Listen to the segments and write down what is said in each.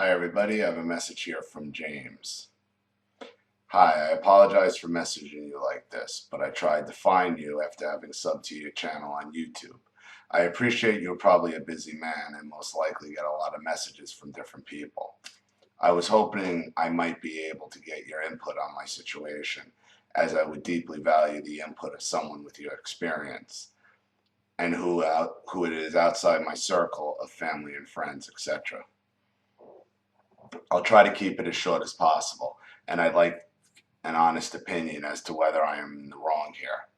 Hi everybody, I have a message here from James. Hi, I apologize for messaging you like this, but I tried to find you after having subbed to your channel on YouTube. I appreciate you're probably a busy man and most likely get a lot of messages from different people. I was hoping I might be able to get your input on my situation, as I would deeply value the input of someone with your experience and who it is outside my circle of family and friends, etc. I'll try to keep it as short as possible, and I'd like an honest opinion as to whether I am in the wrong here.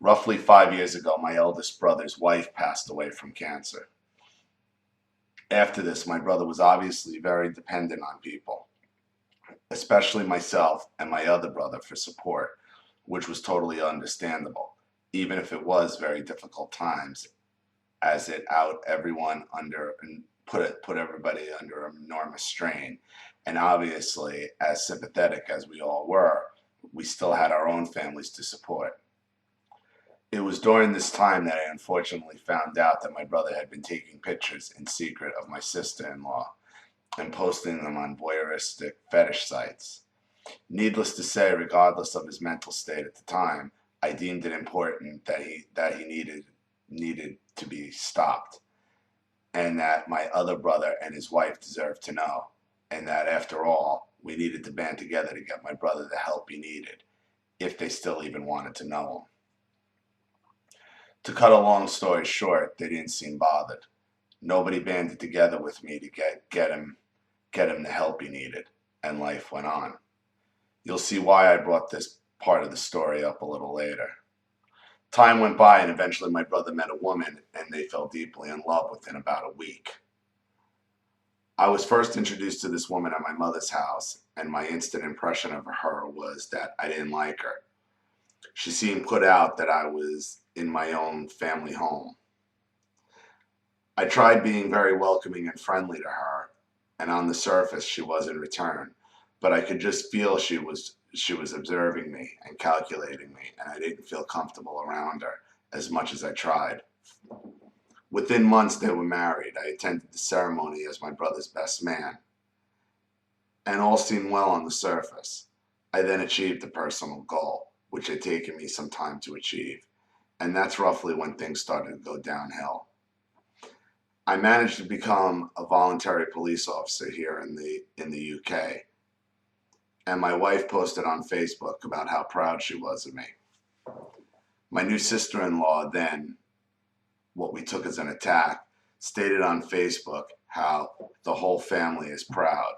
Roughly 5 years ago, my eldest brother's wife passed away from cancer. After this, my brother was obviously very dependent on people, especially myself and my other brother, for support, which was totally understandable, even if it was very difficult times, as it out everyone under and put everybody under enormous strain. And obviously, as sympathetic as we all were, we still had our own families to support. It was during this time that I unfortunately found out that my brother had been taking pictures in secret of my sister-in-law and posting them on voyeuristic fetish sites. Needless to say, regardless of his mental state at the time, I deemed it important that he needed to be stopped, and that my other brother and his wife deserved to know, and that after all, we needed to band together to get my brother the help he needed, if they still even wanted to know him. To cut a long story short, they didn't seem bothered. Nobody banded together with me to get him the help he needed, and life went on. You'll see why I brought this part of the story up a little later. Time went by, and eventually my brother met a woman, and they fell deeply in love within about a week. I was first introduced to this woman at my mother's house, and my instant impression of her was that I didn't like her. She seemed put out that I was in my own family home. I tried being very welcoming and friendly to her, and on the surface she was in return, but I could just feel she was observing me and calculating me, and I didn't feel comfortable around her as much as I tried. Within months they were married. I attended the ceremony as my brother's best man, and all seemed well on the surface. I then achieved a personal goal, which had taken me some time to achieve, and that's roughly when things started to go downhill. I managed to become a voluntary police officer here in the UK, and my wife posted on Facebook about how proud she was of me. My new sister-in-law then, what we took as an attack, stated on Facebook how the whole family is proud.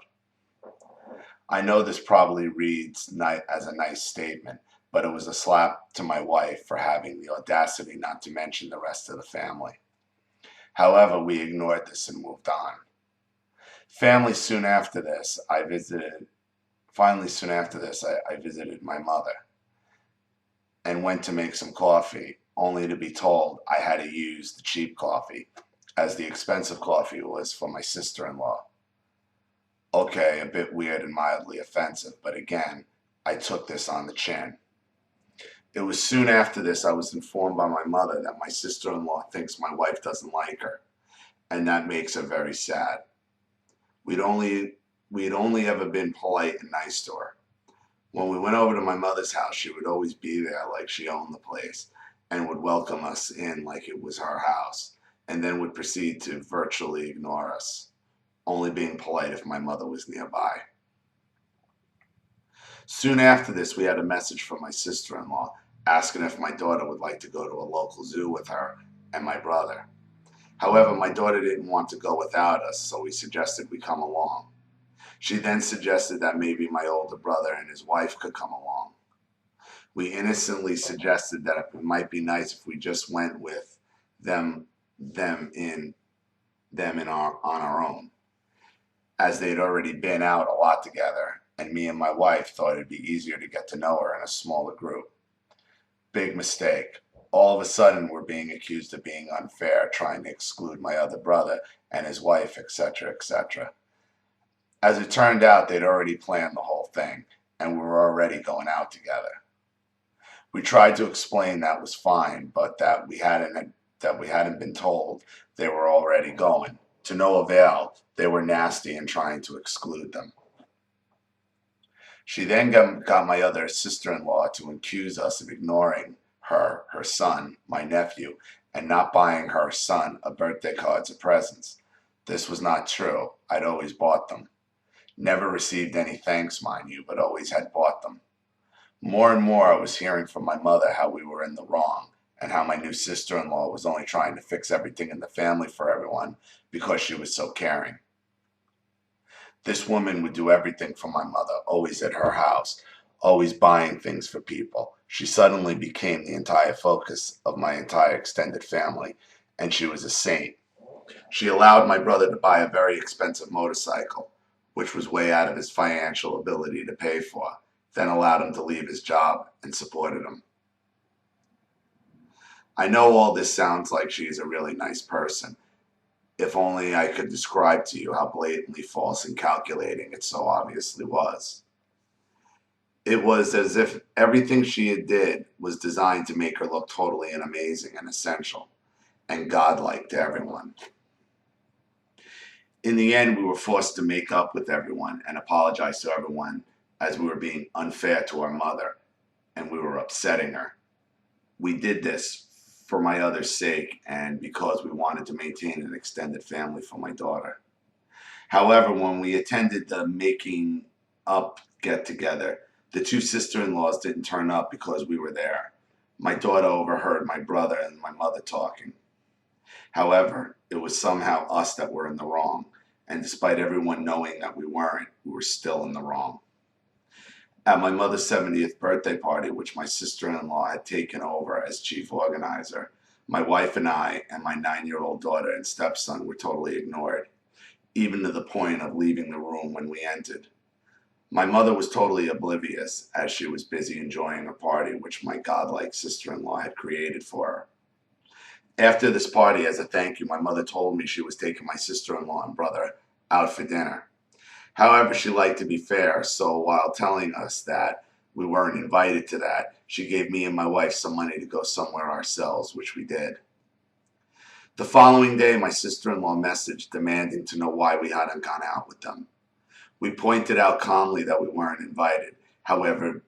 I know this probably reads as a nice statement, but it was a slap to my wife for having the audacity not to mention the rest of the family. However, we ignored this and moved on. Finally, soon after this, I visited my mother and went to make some coffee, only to be told I had to use the cheap coffee, as the expensive coffee was for my sister-in-law. Okay, a bit weird and mildly offensive, but again, I took this on the chin. It was soon after this I was informed by my mother that my sister-in-law thinks my wife doesn't like her, and that makes her very sad. We'd only ever been polite and nice to her. When we went over to my mother's house, she would always be there like she owned the place and would welcome us in like it was her house, and then would proceed to virtually ignore us, only being polite if my mother was nearby. Soon after this, we had a message from my sister-in-law asking if my daughter would like to go to a local zoo with her and my brother. However, my daughter didn't want to go without us, so we suggested we come along. She then suggested that maybe my older brother and his wife could come along. We innocently suggested that it might be nice if we just went with them on our own, as they'd already been out a lot together, and me and my wife thought it'd be easier to get to know her in a smaller group. Big mistake. All of a sudden, we're being accused of being unfair, trying to exclude my other brother and his wife, etc., etc. As it turned out, they'd already planned the whole thing, and we were already going out together. We tried to explain that was fine, but that we hadn't been told they were already going, To no avail, they were nasty and trying to exclude them. She then got my other sister-in-law to accuse us of ignoring her, her son, my nephew, and not buying her son a birthday cards or presents. This was not true. I'd always bought them. Never received any thanks, mind you, but always had bought them. More and more I was hearing from my mother how we were in the wrong, and how my new sister-in-law was only trying to fix everything in the family for everyone because she was so caring. This woman would do everything for my mother, always at her house, always buying things for people. She suddenly became the entire focus of my entire extended family, and she was a saint. She allowed my brother to buy a very expensive motorcycle, which was way out of his financial ability to pay for, then allowed him to leave his job and supported him. I know all this sounds like she is a really nice person. If only I could describe to you how blatantly false and calculating it so obviously was. It was as if everything she did was designed to make her look totally and amazing and essential and godlike to everyone. In the end, we were forced to make up with everyone and apologize to everyone as we were being unfair to our mother and we were upsetting her. We did this for my other's sake and because we wanted to maintain an extended family for my daughter. However, when we attended the making up get-together, the two sister-in-laws didn't turn up because we were there. My daughter overheard my brother and my mother talking. However, it was somehow us that were in the wrong, and despite everyone knowing that we weren't, we were still in the wrong. At my mother's 70th birthday party, which my sister-in-law had taken over as chief organizer, my wife and I and my 9-year-old daughter and stepson were totally ignored, even to the point of leaving the room when we entered. My mother was totally oblivious as she was busy enjoying a party which my godlike sister-in-law had created for her. After this party, as a thank you, my mother told me she was taking my sister-in-law and brother out for dinner. However, she liked to be fair, so while telling us that we weren't invited to that, she gave me and my wife some money to go somewhere ourselves, which we did. The following day, my sister-in-law messaged demanding to know why we hadn't gone out with them. We pointed out calmly that we weren't invited. However,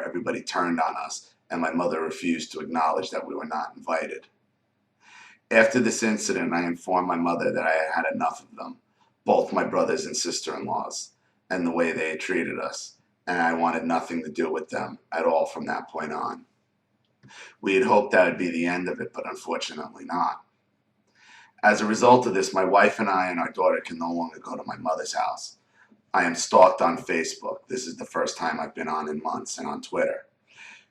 everybody turned on us, and my mother refused to acknowledge that we were not invited. After this incident, I informed my mother that I had had enough of them, both my brothers and sister-in-laws, and the way they had treated us, and I wanted nothing to do with them at all from that point on. We had hoped that would be the end of it, but unfortunately not. As a result of this, my wife and I and our daughter can no longer go to my mother's house. I am stalked on Facebook. This is the first time I've been on in months, and on Twitter.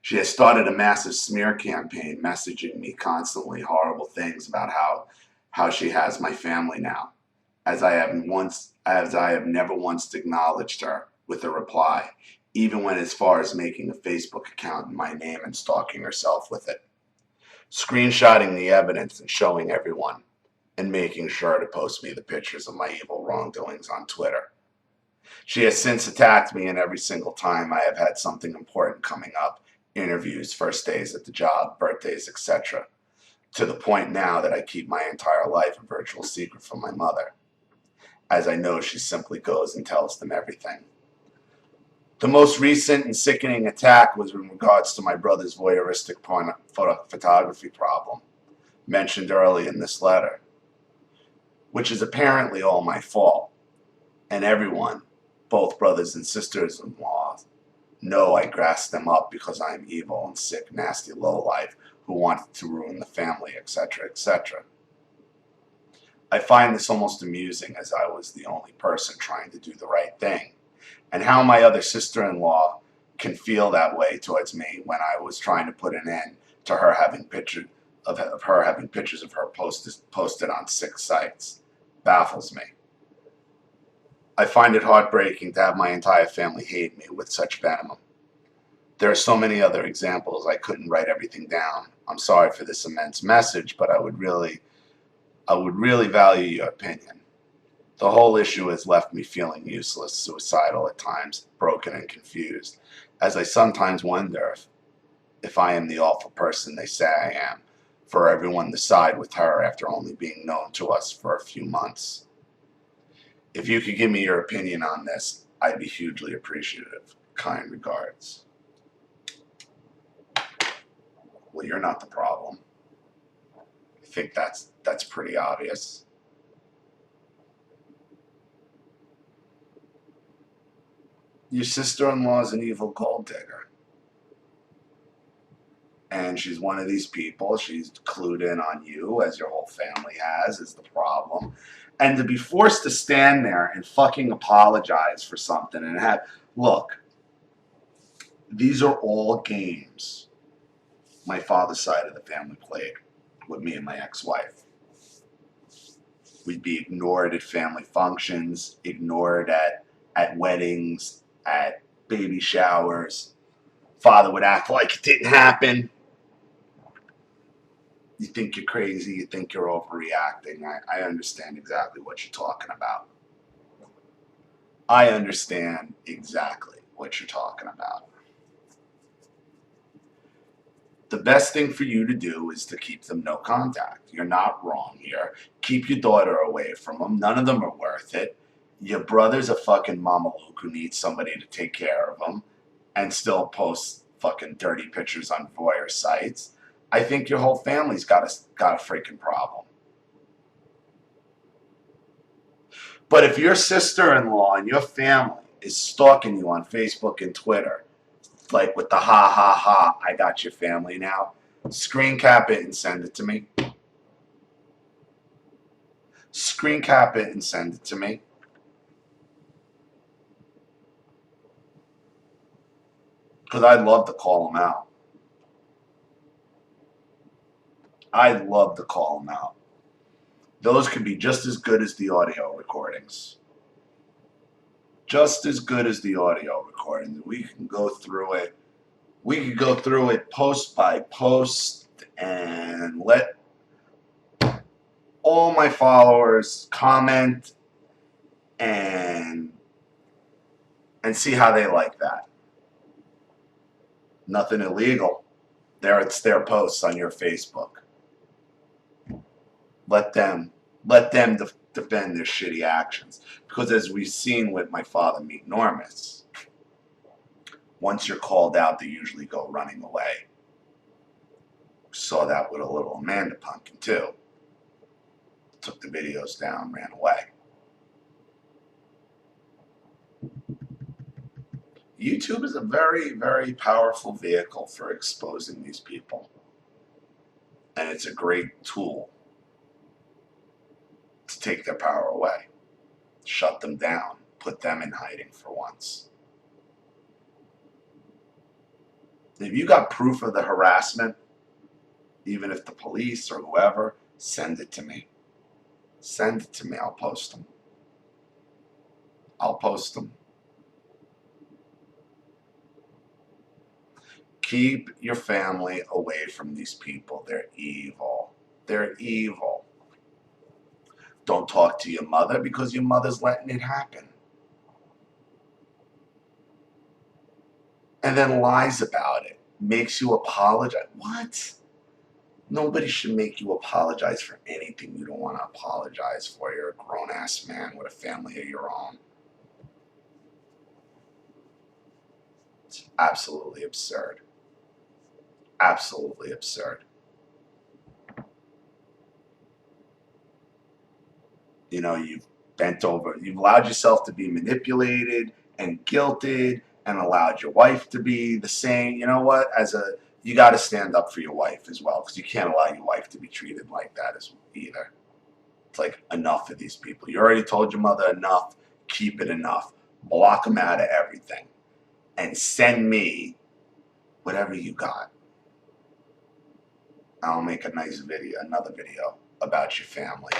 She has started a massive smear campaign messaging me constantly horrible things about how she has my family now, as I have never once acknowledged her with a reply, even went as far as making a Facebook account in my name and stalking herself with it, screenshotting the evidence and showing everyone, and making sure to post me the pictures of my evil wrongdoings on Twitter. She has since attacked me, and every single time I have had something important coming up, interviews, first days at the job, birthdays, etc., to the point now that I keep my entire life a virtual secret from my mother, as I know she simply goes and tells them everything. The most recent and sickening attack was in regards to my brother's voyeuristic photography problem, mentioned early in this letter, which is apparently all my fault, and everyone, both brothers and sisters-in-law, know I grasped them up because I am evil and sick, nasty lowlife who wanted to ruin the family, etc., etc. I find this almost amusing, as I was the only person trying to do the right thing, and how my other sister-in-law can feel that way towards me when I was trying to put an end to her having pictures of her posted on 6 sites. Baffles me. I find it heartbreaking to have my entire family hate me with such venom. There are so many other examples. I couldn't write everything down. I'm sorry for this immense message, but I would really value your opinion. The whole issue has left me feeling useless, suicidal at times, broken and confused, as I sometimes wonder if I am the awful person they say I am, for everyone to side with her after only being known to us for a few months. If you could give me your opinion on this, I'd be hugely appreciative. Kind regards. Well, you're not the problem. I think that's pretty obvious. Your sister-in-law is an evil gold digger. And she's one of these people. She's clued in on you, as your whole family has, is the problem. And to be forced to stand there and fucking apologize for something and have, look, these are all games my father's side of the family played with me and my ex-wife. We'd be ignored at family functions, ignored at weddings, at baby showers. Father would act like it didn't happen. You think you're crazy, you think you're overreacting. I understand exactly what you're talking about. I understand exactly what you're talking about. The best thing for you to do is to keep them no contact. You're not wrong here. Keep your daughter away from them. None of them are worth it. Your brother's a fucking mama Luke who needs somebody to take care of him and still posts fucking dirty pictures on voyeur sites. I think your whole family's got a freaking problem. But if your sister-in-law and your family is stalking you on Facebook and Twitter, like with the ha ha ha, I got your family now, screen cap it and send it to me. Screen cap it and send it to me. Because I'd love to call them out. I'd love to call them out. Those could be just as good as the audio recordings. Just as good as the audio recordings. We can go through it. We could go through it post by post and let all my followers comment and see how they like that. Nothing illegal. It's their posts on your Facebook. Let them defend their shitty actions. Because as we've seen with my father meet Normus, once you're called out, they usually go running away. Saw that with a little Amanda Pumpkin too. Took the videos down, ran away. YouTube is a very, very powerful vehicle for exposing these people. And it's a great tool to take their power away. Shut them down. Put them in hiding for once. If you got proof of the harassment, even if the police or whoever, send it to me. Send it to me. I'll post them. I'll post them. Keep your family away from these people. They're evil. They're evil. Don't talk to your mother because your mother's letting it happen. And then lies about it. Makes you apologize. What? Nobody should make you apologize for anything you don't want to apologize for. You're a grown-ass man with a family of your own. It's absolutely absurd. Absolutely absurd. You know, you've bent over, you've allowed yourself to be manipulated and guilted and allowed your wife to be the same. You know what? You got to stand up for your wife as well, because you can't allow your wife to be treated like that either. It's like, enough of these people. You already told your mother enough. Keep it enough. Block them out of everything. And send me whatever you got. I'll make a nice video, another video about your family,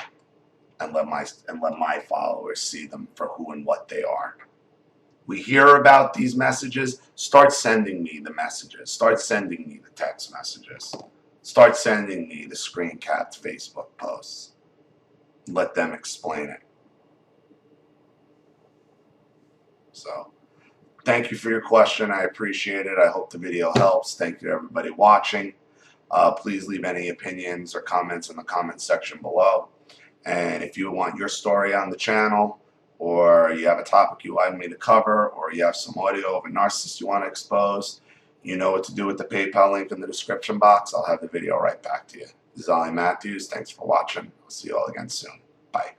and let my followers see them for who and what they are. We hear about these messages. Start sending me the messages. Start sending me the text messages. Start sending me the screen capped Facebook posts. Let them explain it. So, thank you for your question. I appreciate it. I hope the video helps. Thank you to everybody watching. Please leave any opinions or comments in the comment section below. And if you want your story on the channel, or you have a topic you like me to cover, or you have some audio of a narcissist you want to expose, you know what to do with the PayPal link in the description box. I'll have the video right back to you. This is Ollie Matthews. Thanks for watching. I'll see you all again soon. Bye.